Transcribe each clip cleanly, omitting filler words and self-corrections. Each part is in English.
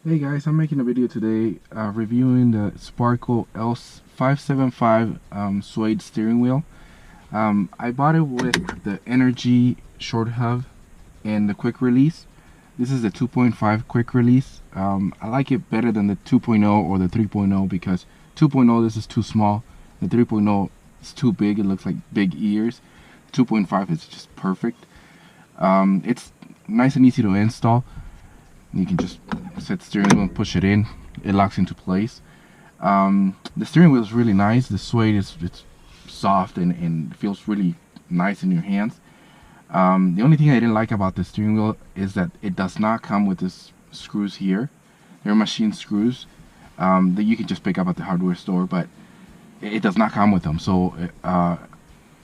Hey guys, I'm making a video today reviewing the SPARCO L575 suede steering wheel. I bought it with the NRG Short Hub and the Quick Release. This is the 2.5 Quick Release. I like it better than the 2.0 or the 3.0 because 2.0 this is too small. The 3.0 is too big, it looks like big ears. 2.5 is just perfect. It's nice and easy to install. You can just set the steering wheel and push it in. It locks into place. The steering wheel is really nice. The suede it's soft and feels really nice in your hands. The only thing I didn't like about the steering wheel is that it does not come with this screws here. They're machine screws that you can just pick up at the hardware store, but it does not come with them. So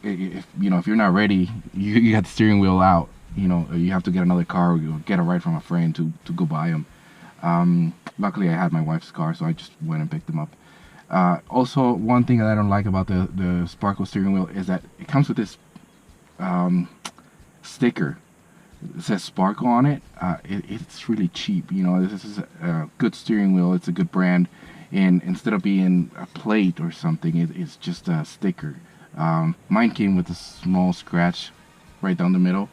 if you're not ready, you got the steering wheel out. You have to get another car or get a ride from a friend to go buy them. Luckily I had my wife's car, so I just went and picked them up. Also, one thing that I don't like about the SPARCO steering wheel is that it comes with this sticker. It says SPARCO on it. It's really cheap. This is a good steering wheel. It's a good brand, and instead of being a plate or something, it's just a sticker. Mine came with a small scratch right down the middle.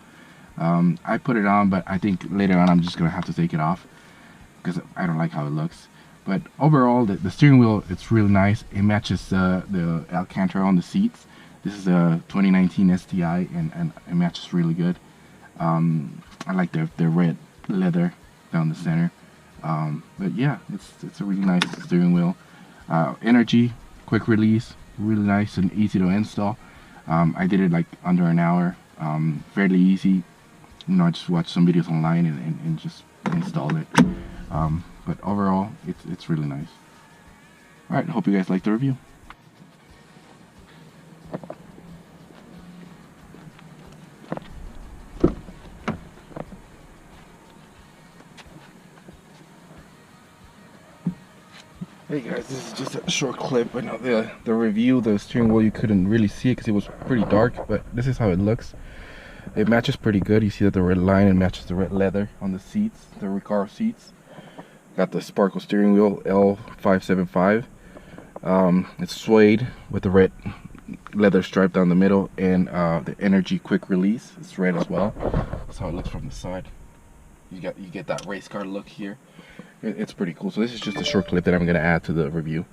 I put it on, but I think later on I'm just gonna have to take it off because I don't like how it looks. But overall, the steering wheel, it's really nice. It matches the Alcantara on the seats. This is a 2019 STI, and it matches really good. I like the red leather down the center. But yeah, it's a really nice steering wheel. NRG Quick Release, really nice and easy to install. I did it like under an hour. Fairly easy. I just watched some videos online and just installed it. But overall, it's really nice. Alright, hope you guys liked the review. Hey guys, this is just a short clip. I know the review, the steering wheel, you couldn't really see it because it was pretty dark, but this is how it looks. It matches pretty good. You see that the red line, and matches the red leather on the seats, the Recaro seats. Got the SPARCO steering wheel, L575. It's suede with the red leather stripe down the middle, and the NRG Quick Release. It's red as well. That's how it looks from the side. You get that race car look here. It's pretty cool. So this is just a short clip that I'm gonna add to the review.